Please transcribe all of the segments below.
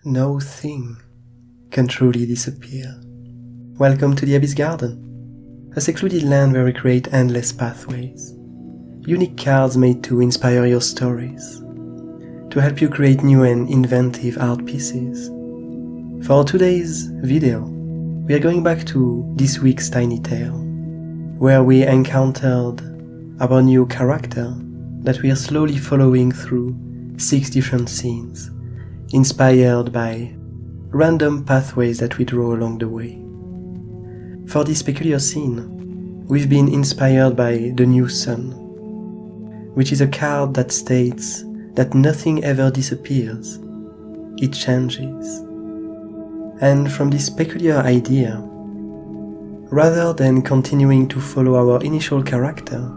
no thing can truly disappear. Welcome to the Abyss Garden, a secluded land where we create endless pathways, unique cards made to inspire your stories, to help you create new and inventive art pieces. For today's video, we are going back to this week's tiny tale, where we encountered our new character that we are slowly following through 6 different scenes, inspired by random pathways that we draw along the way. For this peculiar scene, we've been inspired by the new sun, which is a card that states that nothing ever disappears, it changes. And from this peculiar idea, rather than continuing to follow our initial character,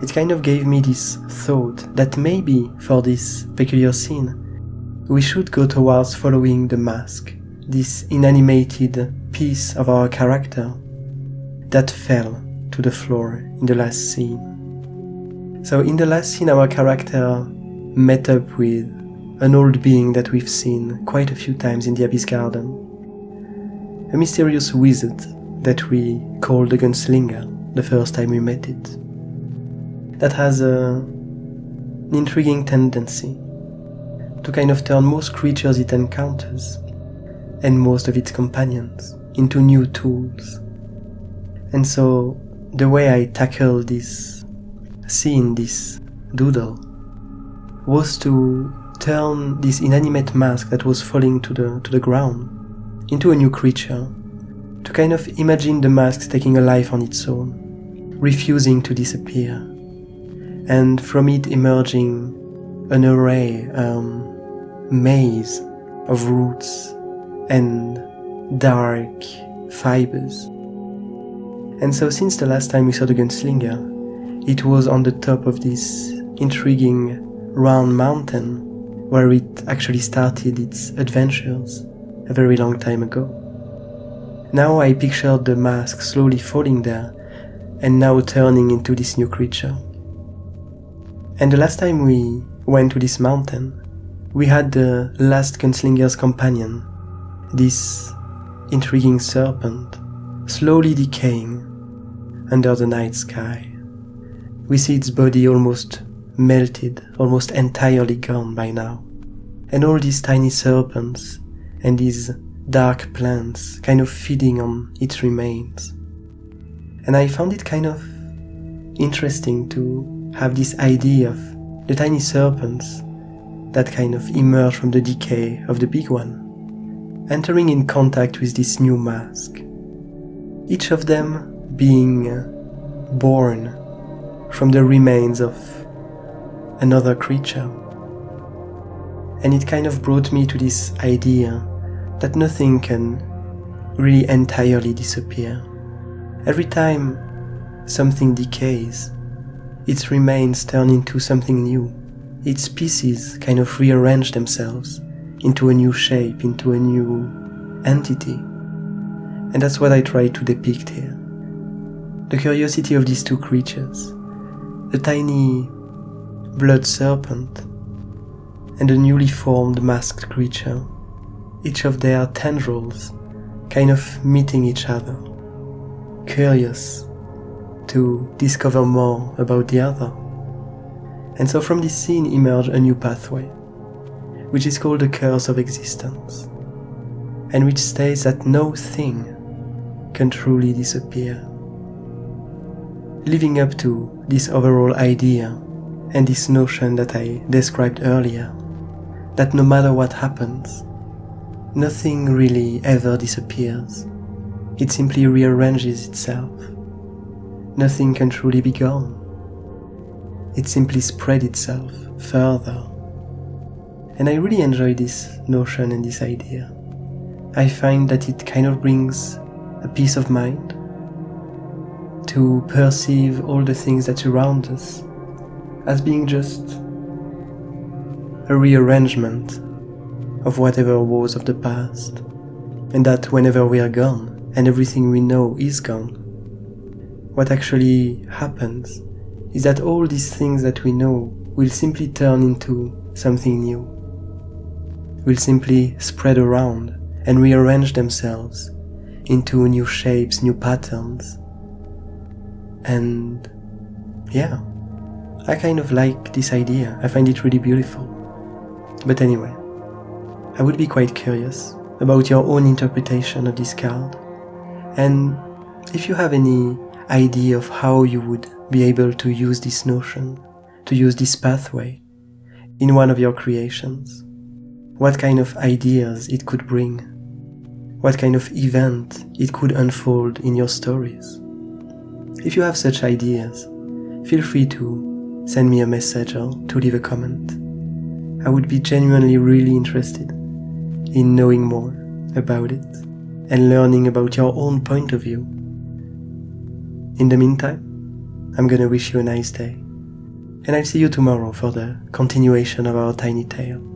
it kind of gave me this thought that maybe for this peculiar scene, we should go towards following the mask, this inanimated piece of our character that fell to the floor in the last scene. So in the last scene, our character met up with an old being that we've seen quite a few times in the Abyss Garden, a mysterious wizard that we called the Gunslinger the first time we met it, that has an intriguing tendency to kind of turn most creatures it encounters and most of its companions into new tools. And so the way I tackled this scene, this doodle, was to turn this inanimate mask that was falling to the ground into a new creature, to kind of imagine the mask taking a life on its own, refusing to disappear, and from it emerging an array, maze of roots and dark fibers. And so since the last time we saw the Gunslinger, it was on the top of this intriguing round mountain where it actually started its adventures a very long time ago. Now I pictured the mask slowly falling there and now turning into this new creature. And the last time we went to this mountain, we had the last Gunslinger's companion, this intriguing serpent, slowly decaying under the night sky. We see its body almost melted, almost entirely gone by now, and all these tiny serpents and these dark plants kind of feeding on its remains. And I found it kind of interesting to have this idea of the tiny serpents that kind of emerge from the decay of the big one, entering in contact with this new mask, each of them being born from the remains of another creature. And it kind of brought me to this idea that nothing can really entirely disappear. Every time something decays, its remains turn into something new. Its pieces kind of rearrange themselves into a new shape, into a new entity. And that's what I try to depict here. The curiosity of these two creatures, the tiny blood serpent and the newly formed masked creature, each of their tendrils kind of meeting each other, curious to discover more about the other. And so from this scene emerged a new pathway, which is called the curse of existence, and which states that no thing can truly disappear. Living up to this overall idea and this notion that I described earlier, that no matter what happens, nothing really ever disappears. It simply rearranges itself. Nothing can truly be gone. It simply spread itself further. And I really enjoy this notion and this idea. I find that it kind of brings a peace of mind to perceive all the things that surround us as being just a rearrangement of whatever was of the past, and that whenever we are gone and everything we know is gone, what actually happens is that all these things that we know will simply turn into something new. will simply spread around and rearrange themselves into new shapes, new patterns. And yeah, I kind of like this idea. I find it really beautiful. But anyway, I would be quite curious about your own interpretation of this card. And if you have any idea of how you would be able to use this notion, to use this pathway in one of your creations, what kind of ideas it could bring, what kind of event it could unfold in your stories. If you have such ideas, feel free to send me a message or to leave a comment. I would be genuinely really interested in knowing more about it and learning about your own point of view. In the meantime, I'm gonna wish you a nice day, and I'll see you tomorrow for the continuation of our tiny tale.